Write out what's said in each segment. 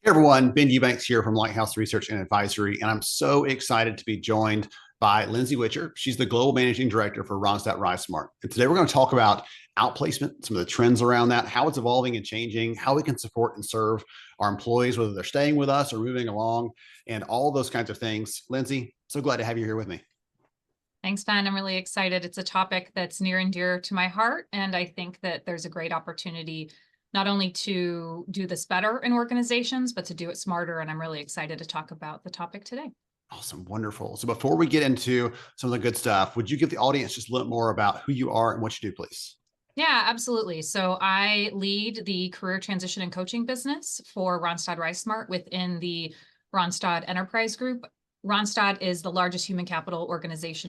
Hey everyone, Ben Eubanks here from Lighthouse Research and Advisory, and I'm so excited to be joined by Lindsay Witcher. She's the Global Managing Director for Randstad RiseSmart. And today we're going to talk about outplacement, some of the trends around that, how it's evolving and changing, how we can support and serve our employees, whether they're staying with us or moving along, and all those kinds of things. Lindsay, so glad to have you here with me. Thanks, Ben. I'm really excited. It's a topic that's near and dear to my heart, and I think that there's a great opportunity not only to do this better in organizations, but to do it smarter. And I'm really excited to talk about the topic today. Awesome. Wonderful. So before we get into some of the good stuff, would you give the audience just a little more about who you are and what you do, please? Yeah, absolutely. So I lead the career transition and coaching business for Randstad RiseSmart within the Randstad Enterprise Group. Randstad is the largest human capital organization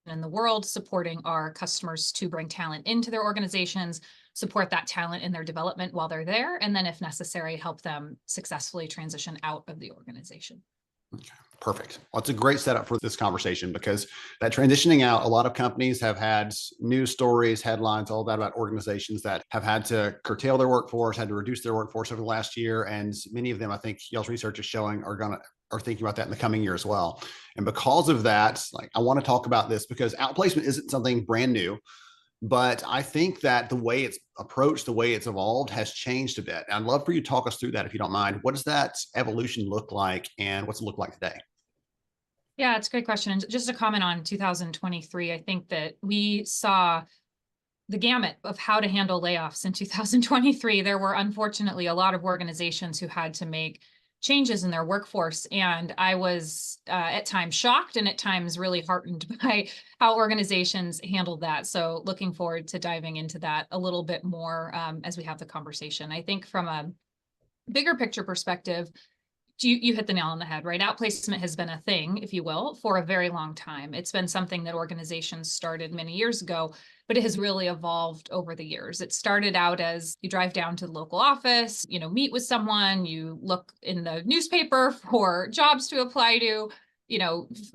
in the world, supporting our customers to bring talent into their organizations, support that talent in their development while they're there, and then if necessary, help them successfully transition out of the organization. Okay, perfect. Well, it's a great setup for this conversation because that transitioning out, a lot of companies have had news stories, headlines, all that about organizations that have had to curtail their workforce, had to reduce their workforce over the last year. And many of them, I think y'all's research is showing are thinking about that in the coming year as well. And because of that, like I want to talk about this because outplacement isn't something brand new. But I think that the way it's approached, the way it's evolved has changed a bit. And I'd love for you to talk us through that if you don't mind. What does that evolution look like and what's it look like today? Yeah, it's a great question. And just to comment on 2023, I think that we saw the gamut of how to handle layoffs in 2023. There were unfortunately a lot of organizations who had to make changes in their workforce. And I was at times shocked and at times really heartened by how organizations handled that. So looking forward to diving into that a little bit more as we have the conversation. I think from a bigger picture perspective, you hit the nail on the head, right? Outplacement has been a thing, if you will, for a very long time. It's been something that organizations started many years ago, but it has really evolved over the years. It started out as you drive down to the local office, meet with someone, you look in the newspaper for jobs to apply to,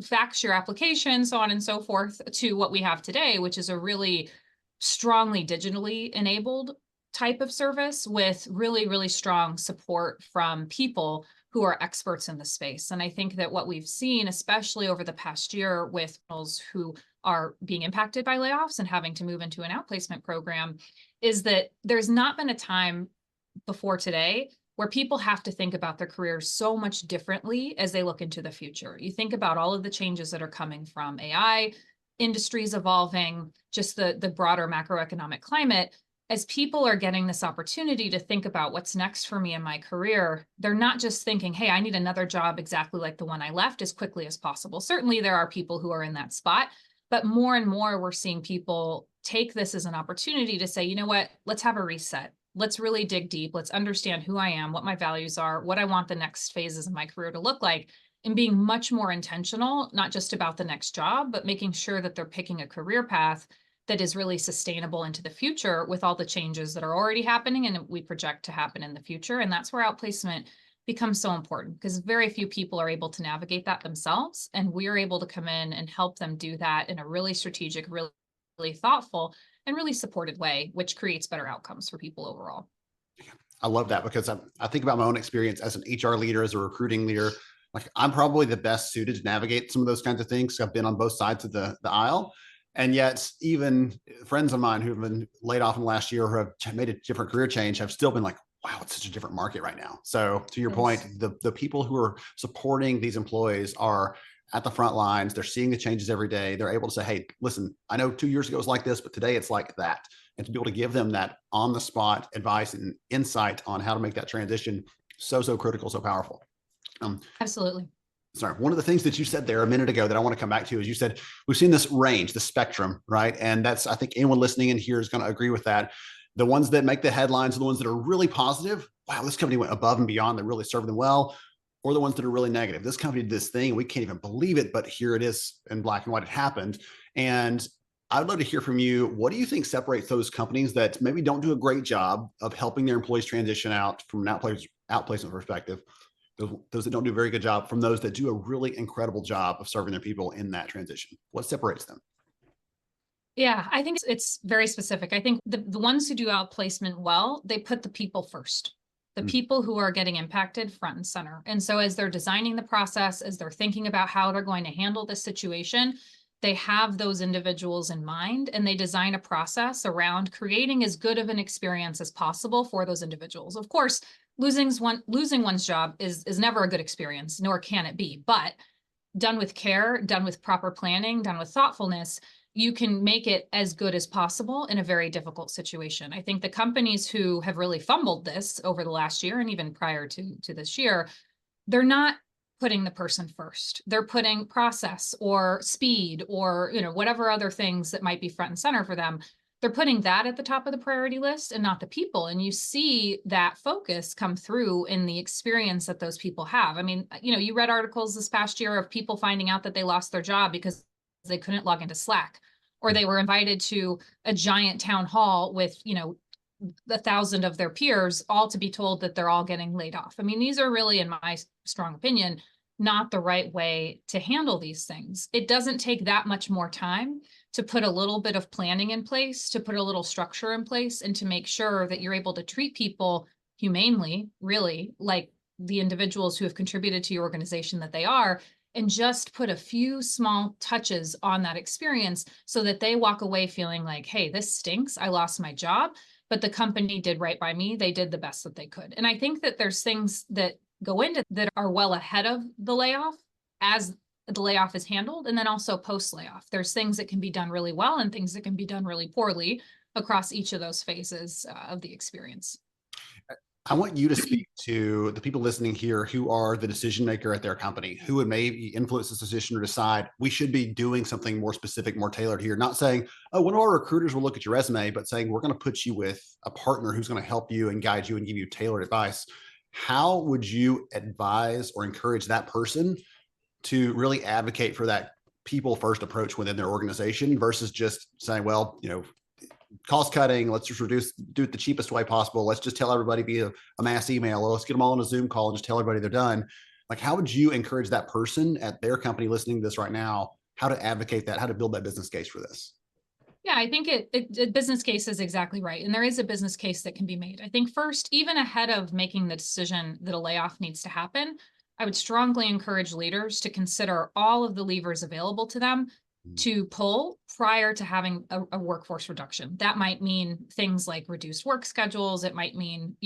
fax your application, so on and so forth, to what we have today, which is a really strongly digitally enabled type of service with really, really strong support from people who are experts in the space. And I think that what we've seen, especially over the past year with those who are being impacted by layoffs and having to move into an outplacement program, is that there's not been a time before today where people have to think about their careers so much differently as they look into the future. You think about all of the changes that are coming from AI, industries evolving, just the broader macroeconomic climate. As people are getting this opportunity to think about what's next for me in my career, they're not just thinking, hey, I need another job exactly like the one I left as quickly as possible. Certainly, there are people who are in that spot, but more and more we're seeing people take this as an opportunity to say, you know what, let's have a reset. Let's really dig deep. Let's understand who I am, what my values are, what I want the next phases of my career to look like, and being much more intentional, not just about the next job, but making sure that they're picking a career path that is really sustainable into the future with all the changes that are already happening and we project to happen in the future. And that's where outplacement becomes so important because very few people are able to navigate that themselves. And we're able to come in and help them do that in a really strategic, really, really thoughtful, and really supported way, which creates better outcomes for people overall. I love that because I think about my own experience as an HR leader, as a recruiting leader. Like I'm probably the best suited to navigate some of those kinds of things. I've been on both sides of the aisle. And yet, even friends of mine who've been laid off in the last year or have made a different career change have still been like, wow, it's such a different market right now. So to your point, Yes. the people who are supporting these employees are at the front lines. They're seeing the changes every day. They're able to say, hey, listen, I know 2 years ago it was like this, but today it's like that. And to be able to give them that on the spot advice and insight on how to make that transition so critical, so powerful. Um, Absolutely. Sorry, one of the things that you said there a minute ago that I want to come back to is you said we've seen this range, the spectrum, right? And that's, I think anyone listening in here is going to agree with that. The ones that make the headlines are the ones that are really positive. Wow, this company went above and beyond. They really served them well. Or the ones that are really negative. This company did this thing. We can't even believe it, but here it is in black and white. It happened. And I would love to hear from you. What do you think separates those companies that maybe don't do a great job of helping their employees transition out from an outplacement perspective? Those that don't do a very good job from those that do a really incredible job of serving their people in that transition. What separates them? Yeah, I think it's very specific. I think the ones who do outplacement well, they put the people first. the people who are getting impacted front and center. And so as they're designing the process, as they're thinking about how they're going to handle this situation, they have those individuals in mind, and they design a process around creating as good of an experience as possible for those individuals. Of course, losing one's job is never a good experience, nor can it be. But done with care, done with proper planning, done with thoughtfulness, you can make it as good as possible in a very difficult situation. I think the companies who have really fumbled this over the last year and even prior to this year, they're not putting the person first. They're putting process or speed or, whatever other things that might be front and center for them. They're putting that at the top of the priority list and not the people. And you see that focus come through in the experience that those people have. I mean, you read articles this past year of people finding out that they lost their job because they couldn't log into Slack, or they were invited to a giant town hall with, 1,000 of their peers, all to be told that they're all getting laid off. I mean, these are really, in my strong opinion, not the right way to handle these things. It doesn't take that much more time to put a little bit of planning in place, to put a little structure in place, and to make sure that you're able to treat people humanely, really, like the individuals who have contributed to your organization that they are, and just put a few small touches on that experience so that they walk away feeling like, hey, this stinks. I lost my job, but the company did right by me. They did the best that they could. And I think that there's things that go into that are well ahead of the layoff as the layoff is handled, and then also post-layoff. There's things that can be done really well and things that can be done really poorly across each of those phases of the experience. I want you to speak to the people listening here who are the decision maker at their company, who would maybe influence this decision or decide we should be doing something more specific, more tailored here. Not saying, oh, one of our recruiters will look at your resume, but saying we're going to put you with a partner who's going to help you and guide you and give you tailored advice. How would you advise or encourage that person to really advocate for that people first approach within their organization versus just saying, well, cost cutting, let's just do it the cheapest way possible. Let's just tell everybody via a mass email, or let's get them all on a Zoom call and just tell everybody they're done. Like, how would you encourage that person at their company listening to this right now, how to advocate that, how to build that business case for this? Yeah, I think it business case is exactly right. And there is a business case that can be made. I think first, even ahead of making the decision that a layoff needs to happen, I would strongly encourage leaders to consider all of the levers available to them to pull prior to having a workforce reduction. That might mean things like reduced work schedules. It might mean,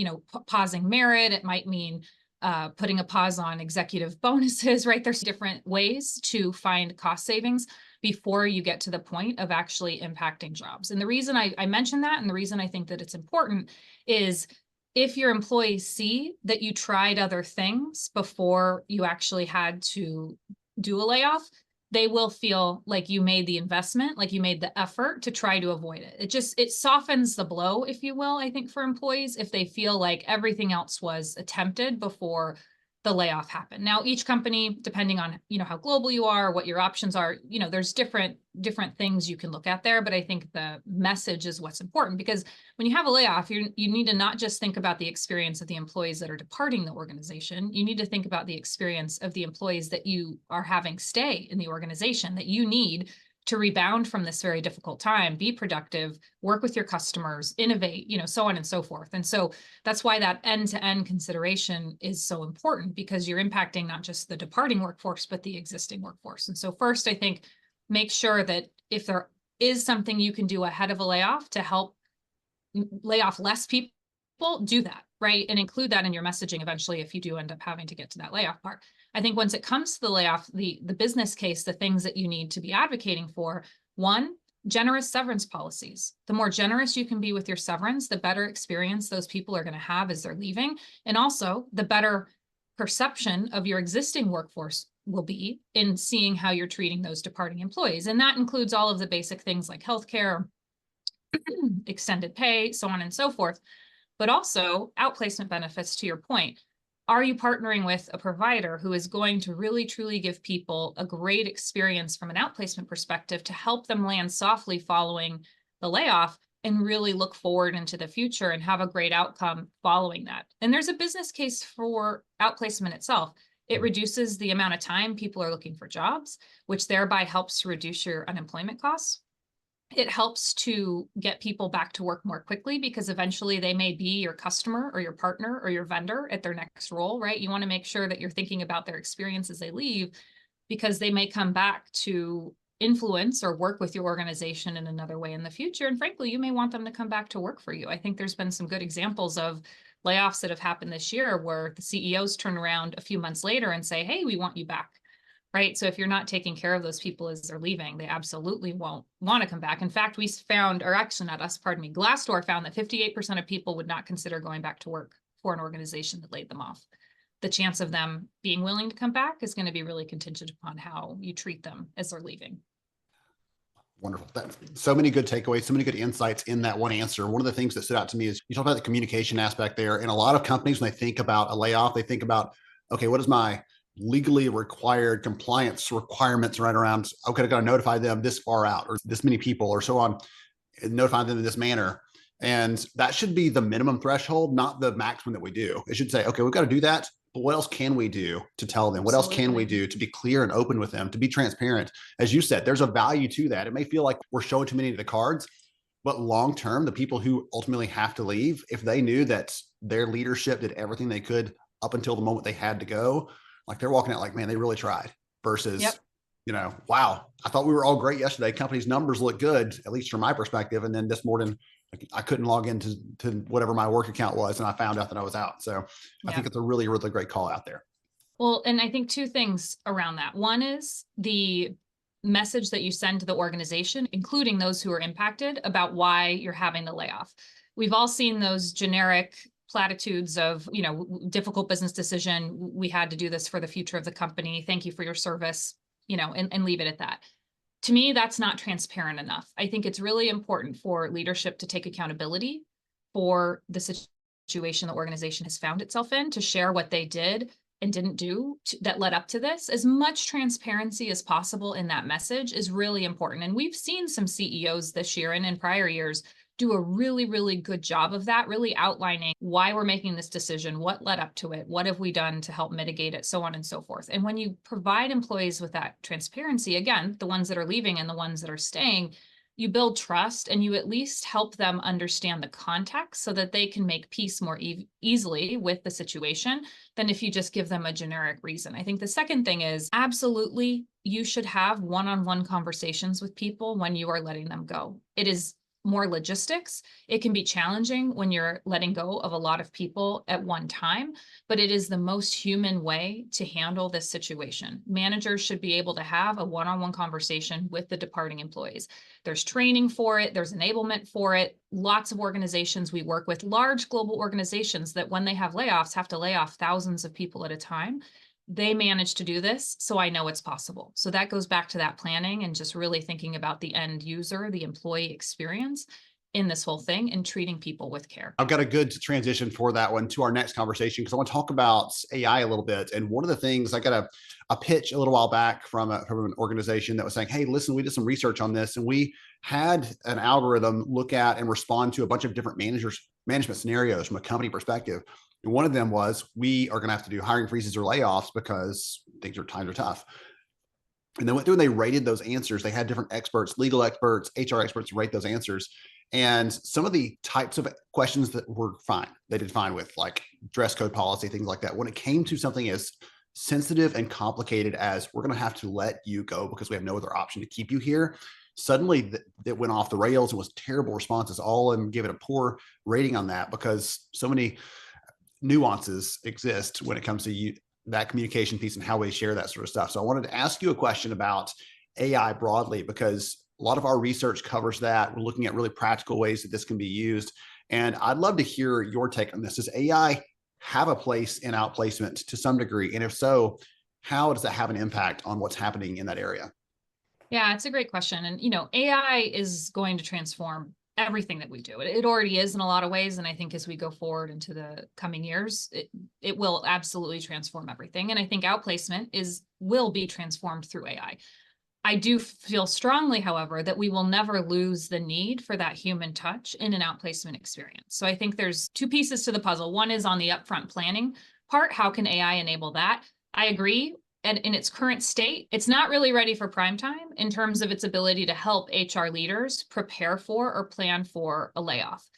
pausing merit. It might mean putting a pause on executive bonuses, right? There's different ways to find cost savings before you get to the point of actually impacting jobs. And the reason I mention that, and the reason I think that it's important, is if your employees see that you tried other things before you actually had to do a layoff, they will feel like you made the investment, like you made the effort to try to avoid it. It softens the blow, if you will, I think, for employees, if they feel like everything else was attempted before the layoff happened. Now, each company, depending on, how global you are, what your options are, there's different things you can look at there. But I think the message is what's important, because when you have a layoff, you need to not just think about the experience of the employees that are departing the organization. You need to think about the experience of the employees that you are having stay in the organization, that you need to rebound from this very difficult time, be productive, work with your customers, innovate, so on and so forth. And so that's why that end-to-end consideration is so important, because you're impacting not just the departing workforce, but the existing workforce. And so first, I think, make sure that if there is something you can do ahead of a layoff to help lay off less people, do that, right? And include that in your messaging eventually if you do end up having to get to that layoff part. I think once it comes to the layoff, the business case, the things that you need to be advocating for: one, generous severance policies. The more generous you can be with your severance, the better experience those people are going to have as they're leaving. And also the better perception of your existing workforce will be in seeing how you're treating those departing employees. And that includes all of the basic things like healthcare, extended pay, so on and so forth, but also outplacement benefits, to your point. Are you partnering with a provider who is going to really, truly give people a great experience from an outplacement perspective to help them land softly following the layoff and really look forward into the future and have a great outcome following that? And there's a business case for outplacement itself. It reduces the amount of time people are looking for jobs, which thereby helps to reduce your unemployment costs. It helps to get people back to work more quickly because eventually they may be your customer or your partner or your vendor at their next role, right? You want to make sure that you're thinking about their experience as they leave, because they may come back to influence or work with your organization in another way in the future. And frankly, you may want them to come back to work for you. I think there's been some good examples of layoffs that have happened this year where the CEOs turn around a few months later and say, hey, we want you back. Right. So if you're not taking care of those people as they're leaving, they absolutely won't want to come back. In fact, we found, or actually not us, pardon me, Glassdoor found that 58% of people would not consider going back to work for an organization that laid them off. The chance of them being willing to come back is going to be really contingent upon how you treat them as they're leaving. Wonderful. So many good takeaways, so many good insights in that one answer. One of the things that stood out to me is you talk about the communication aspect there. And a lot of companies, when they think about a layoff, they think about, okay, what is my legally required compliance requirements right around? Okay, I got to notify them this far out, or this many people, or so on, and notify them in this manner. And that should be the minimum threshold, not the maximum that we do. It should say, okay, we've got to do that, but what else can we do to tell them? What else can we do to be clear and open with them, to be transparent? As you said, there's a value to that. It may feel like we're showing too many of the cards, but long term, the people who ultimately have to leave, if they knew that their leadership did everything they could up until the moment they had to go, like they're walking out like, man, they really tried, versus, Yep. Wow, I thought we were all great yesterday. Company's numbers look good, at least from my perspective. And then this morning, I couldn't log into whatever my work account was, and I found out that I was out. So I think it's a really, really great call out there. Well, and I think two things around that. One is the message that you send to the organization, including those who are impacted, about why you're having the layoff. We've all seen those generic platitudes of, difficult business decision. We had to do this for the future of the company. Thank you for your service, and leave it at that. To me, that's not transparent enough. I think it's really important for leadership to take accountability for the situation the organization has found itself in, to share what they did and didn't do that led up to this. As much transparency as possible in that message is really important. And we've seen some CEOs this year and in prior years do a really, really good job of that, really outlining why we're making this decision, what led up to it, what have we done to help mitigate it, so on and so forth. And when you provide employees with that transparency, again, the ones that are leaving and the ones that are staying, you build trust and you at least help them understand the context so that they can make peace more easily with the situation than if you just give them a generic reason. I think the second thing is absolutely you should have one-on-one conversations with people when you are letting them go. It is more logistics. It can be challenging when you're letting go of a lot of people at one time, but it is the most human way to handle this situation. Managers should be able to have a one-on-one conversation with the departing employees. There's training for it. There's enablement for it. Lots of organizations we work with, large global organizations that when they have layoffs, have to lay off thousands of people at a time. They manage to do this, so I know it's possible. So that goes back to that planning and just really thinking about the end user, the employee experience in this whole thing, and treating people with care. I've got a good transition for that one to our next conversation, because I want to talk about AI a little bit. And one of the things, I got a pitch a little while back from an organization that was saying, hey, listen, we did some research on this and we had an algorithm look at and respond to a bunch of different management scenarios from a company perspective. And one of them was, we are going to have to do hiring freezes or layoffs because times are tough. And they went through and they rated those answers. They had different experts, legal experts, HR experts rate those answers. And some of the types of questions that were fine, they did fine with, like dress code policy, things like that. When it came to something as sensitive and complicated as, we're going to have to let you go because we have no other option to keep you here, suddenly that went off the rails and was terrible responses. All of them gave it a poor rating on that, because so many nuances exist when it comes to that communication piece and how we share that sort of stuff. So I wanted to ask you a question about AI broadly, because a lot of our research covers that. We're looking at really practical ways that this can be used. And I'd love to hear your take on this. Does AI have a place in outplacement to some degree? And if so, how does that have an impact on what's happening in that area? Yeah, it's a great question. And, AI is going to transform everything that we do. It already is in a lot of ways. And I think as we go forward into the coming years, it will absolutely transform everything. And I think outplacement will be transformed through AI. I do feel strongly, however, that we will never lose the need for that human touch in an outplacement experience. So I think there's two pieces to the puzzle. One is on the upfront planning part. How can AI enable that? I agree. and in its current state, it's not really ready for prime time in terms of its ability to help HR leaders prepare for or plan for a layoff.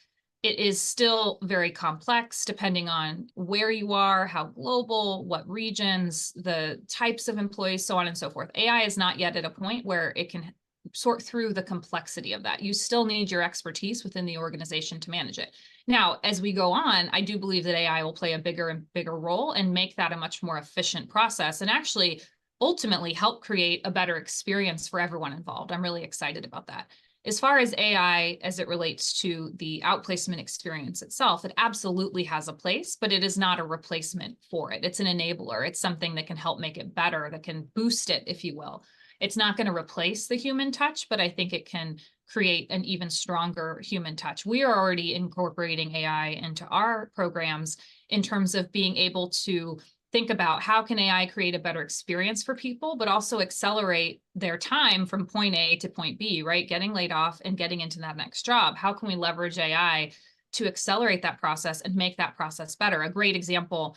It is still very complex depending on where you are, how global, what regions, the types of employees, so on and so forth. AI is not yet at a point where it can sort through the complexity of that. You still need your expertise within the organization to manage it. Now, as we go on, I do believe that AI will play a bigger and bigger role and make that a much more efficient process and actually ultimately help create a better experience for everyone involved. I'm really excited about that. As far as AI as it relates to the outplacement experience itself, it absolutely has a place, but it is not a replacement for it. It's an enabler. It's something that can help make it better, that can boost it, if you will. It's not going to replace the human touch, but I think it can create an even stronger human touch. We are already incorporating AI into our programs in terms of being able to think about how can AI create a better experience for people, but also accelerate their time from point A to point B, right? Getting laid off and getting into that next job. How can we leverage AI to accelerate that process and make that process better? A great example,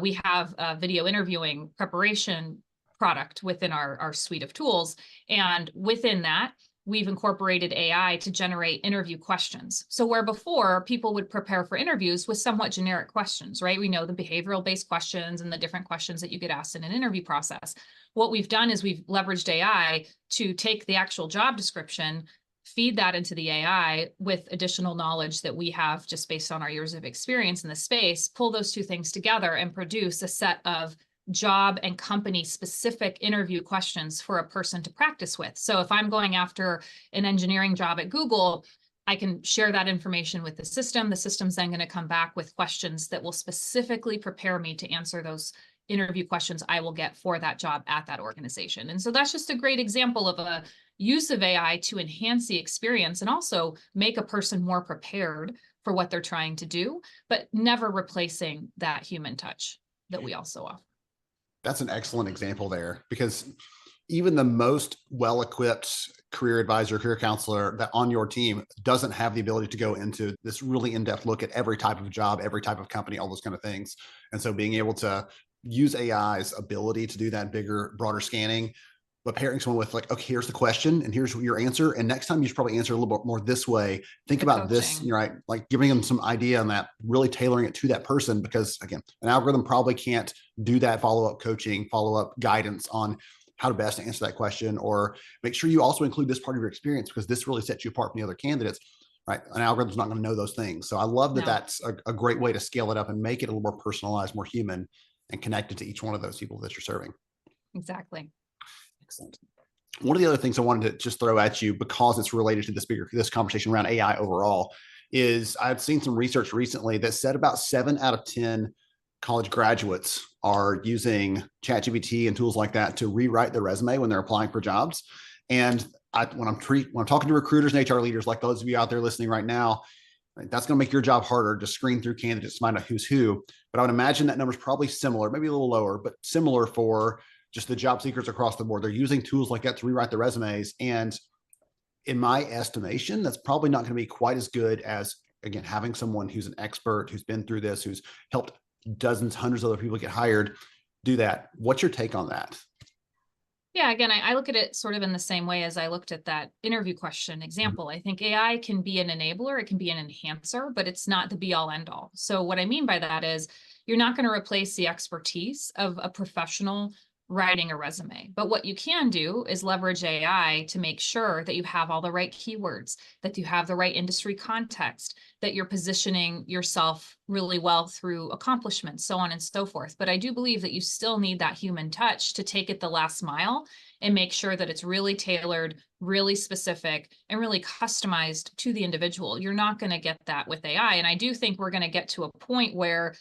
we have a video interviewing preparation product within our suite of tools. And within that, we've incorporated AI to generate interview questions. So where before people would prepare for interviews with somewhat generic questions, right? We know the behavioral based questions and the different questions that you get asked in an interview process. What we've done is we've leveraged AI to take the actual job description, feed that into the AI with additional knowledge that we have just based on our years of experience in the space, pull those two things together and produce a set of job and company specific interview questions for a person to practice with. So if I'm going after an engineering job at Google, I can share that information with the system. The system's then going to come back with questions that will specifically prepare me to answer those interview questions I will get for that job at that organization. And so that's just a great example of a use of AI to enhance the experience and also make a person more prepared for what they're trying to do, but never replacing that human touch that we also offer. That's an excellent example there, because even the most well-equipped career advisor, career counselor that on your team doesn't have the ability to go into this really in-depth look at every type of job, every type of company, all those kind of things. And so being able to use AI's ability to do that bigger, broader scanning, but pairing someone with like, okay, here's the question and here's your answer. And next time you should probably answer a little bit more this way. Think about this, right? Like giving them some idea on that, really tailoring it to that person, because again, an algorithm probably can't do that follow-up coaching, follow-up guidance on how to best answer that question, or make sure you also include this part of your experience because this really sets you apart from the other candidates, right? An algorithm's not going to know those things. So I love that that's a great way to scale it up and make it a little more personalized, more human, and connected to each one of those people that you're serving. Exactly. Excellent. One of the other things I wanted to just throw at you, because it's related to this conversation around AI overall, is I've seen some research recently that said about 7 out of 10 college graduates are using ChatGPT and tools like that to rewrite their resume when they're applying for jobs. And when I'm talking to recruiters and HR leaders, like those of you out there listening right now, that's going to make your job harder to screen through candidates to find out who's who. But I would imagine that number is probably similar, maybe a little lower, but similar for just the job seekers across the board. They're using tools like that to rewrite their resumes. And in my estimation, that's probably not going to be quite as good as, again, having someone who's an expert, who's been through this, who's helped dozens, hundreds of other people get hired, do that. What's your take on that? Yeah, again, I look at it sort of in the same way as I looked at that interview question example. I think AI can be an enabler, it can be an enhancer, but it's not the be all end all. So what I mean by that is you're not going to replace the expertise of a professional writing a resume. But what you can do is leverage AI to make sure that you have all the right keywords, that you have the right industry context, that you're positioning yourself really well through accomplishments, so on and so forth. But I do believe that you still need that human touch to take it the last mile and make sure that it's really tailored, really specific, and really customized to the individual. You're not going to get that with AI. And I do think we're going to get to a point where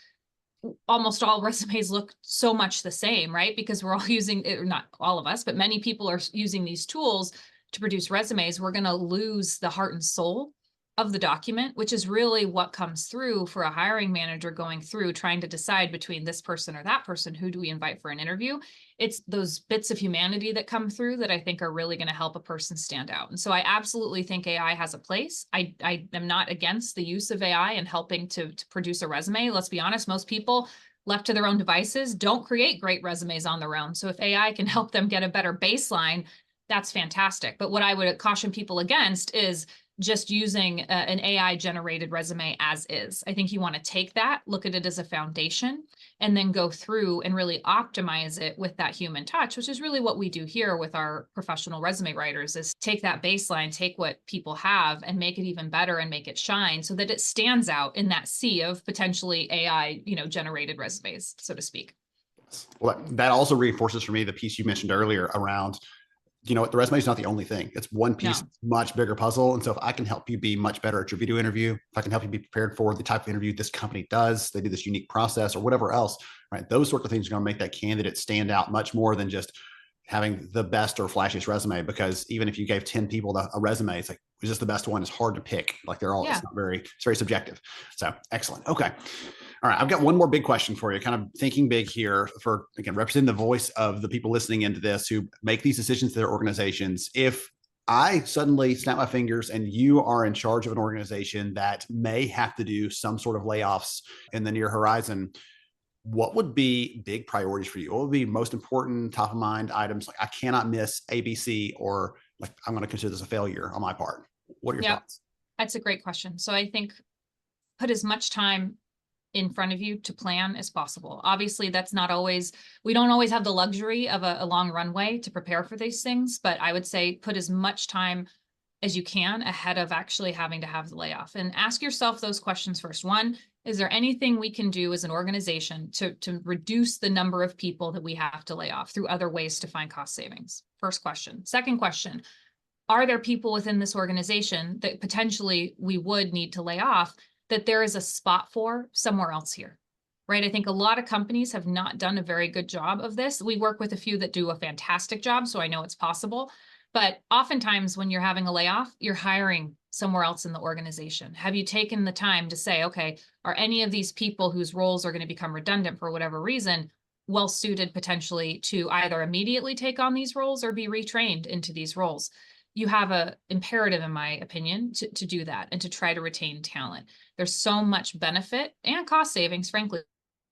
almost all resumes look so much the same, right? Because we're all using it, or not all of us, but many people are using these tools to produce resumes. We're going to lose the heart and soul of the document, which is really what comes through for a hiring manager going through trying to decide between this person or that person. Who do we invite for an interview? It's those bits of humanity that come through that I think are really going to help a person stand out. And so I absolutely think AI has a place. I am not against the use of AI and helping to produce a resume. Let's be honest, most people left to their own devices, don't create great resumes on their own. So if AI can help them get a better baseline, that's fantastic. But what I would caution people against is just using an AI generated resume as is. I think you want to take that, look at it as a foundation, and then go through and really optimize it with that human touch, which is really what we do here with our professional resume writers, is take that baseline, take what people have and make it even better and make it shine so that it stands out in that sea of potentially AI, generated resumes, so to speak. Well, that also reinforces for me the piece you mentioned earlier around, the resume is not the only thing. It's one piece, much bigger puzzle. And so if I can help you be much better at your video interview, if I can help you be prepared for the type of interview this company does, they do this unique process or whatever else, right? Those sorts of things are going to make that candidate stand out much more than just having the best or flashiest resume. Because even if you gave 10 people a resume, it's like, is this the best one? It's hard to pick. Like they're all, it's very subjective. So excellent. Okay. All right. I've got one more big question for you, kind of thinking big here for, again, representing the voice of the people listening into this who make these decisions to their organizations. If I suddenly snap my fingers and you are in charge of an organization that may have to do some sort of layoffs in the near horizon, what would be big priorities for you? What would be most important, top of mind items? Like I cannot miss ABC, or like I'm going to consider this a failure on my part. What are your thoughts? That's a great question. So I think put as much time in front of you to plan as possible. Obviously, that's not always, we don't always have the luxury of a long runway to prepare for these things, but I would say put as much time as you can ahead of actually having to have the layoff, and ask yourself those questions first. One, is there anything we can do as an organization to reduce the number of people that we have to lay off through other ways to find cost savings? First question. Second question, are there people within this organization that potentially we would need to lay off that there is a spot for somewhere else here, right? I think a lot of companies have not done a very good job of this. We work with a few that do a fantastic job, so I know it's possible. But oftentimes when you're having a layoff, you're hiring somewhere else in the organization. Have you taken the time to say, okay, are any of these people whose roles are going to become redundant for whatever reason, well suited potentially to either immediately take on these roles or be retrained into these roles? You have an imperative, in my opinion, to do that and to try to retain talent. There's so much benefit and cost savings, frankly,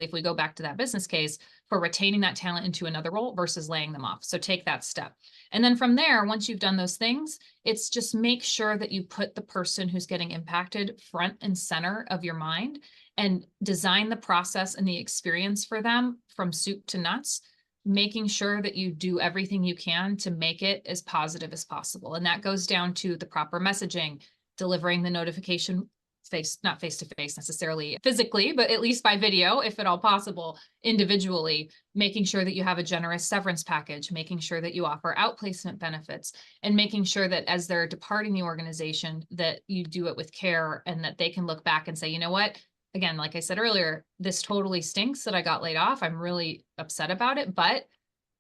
if we go back to that business case, for retaining that talent into another role versus laying them off. So take that step. And then from there, once you've done those things, it's just make sure that you put the person who's getting impacted front and center of your mind and design the process and the experience for them from soup to nuts, making sure that you do everything you can to make it as positive as possible. And that goes down to the proper messaging, delivering the notification not face to face necessarily physically, but at least by video, if at all possible, individually, making sure that you have a generous severance package, making sure that you offer outplacement benefits, and making sure that as they're departing the organization, that you do it with care and that they can look back and say, you know what, again, like I said earlier, this totally stinks that I got laid off. I'm really upset about it, but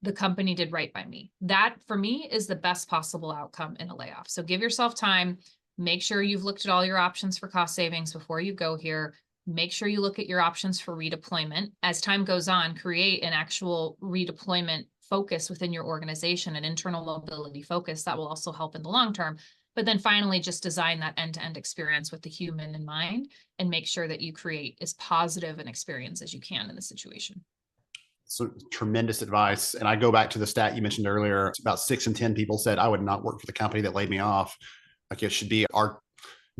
the company did right by me. That for me is the best possible outcome in a layoff. So give yourself time. Make sure you've looked at all your options for cost savings before you go here. Make sure you look at your options for redeployment. As time goes on, create an actual redeployment focus within your organization, an internal mobility focus that will also help in the long term. But then finally, just design that end-to-end experience with the human in mind and make sure that you create as positive an experience as you can in the situation. So tremendous advice. And I go back to the stat you mentioned earlier. It's about 6 in 10 people said, I would not work for the company that laid me off. Like it should be our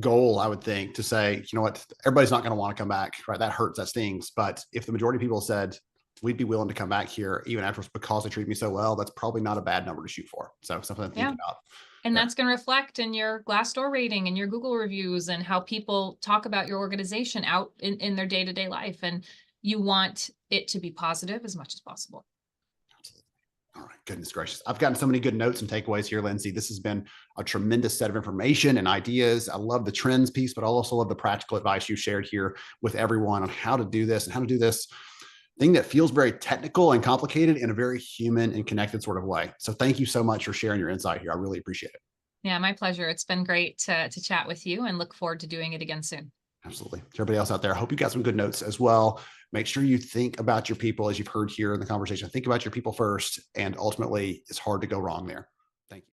goal, I would think, to say, you know what, everybody's not going to want to come back, right? That hurts, that stings. But if the majority of people said, we'd be willing to come back here even afterwards because they treat me so well, that's probably not a bad number to shoot for. So something to think about. And that's going to reflect in your Glassdoor rating and your Google reviews and how people talk about your organization out in their day-to-day life. And you want it to be positive as much as possible. All right, goodness gracious. I've gotten so many good notes and takeaways here, Lindsay. This has been a tremendous set of information and ideas. I love the trends piece, but I also love the practical advice you shared here with everyone on how to do this and how to do this thing that feels very technical and complicated in a very human and connected sort of way. So thank you so much for sharing your insight here. I really appreciate it. Yeah, my pleasure. It's been great to chat with you and look forward to doing it again soon. Absolutely. To everybody else out there, I hope you got some good notes as well. Make sure you think about your people, as you've heard here in the conversation. Think about your people first, and ultimately, it's hard to go wrong there.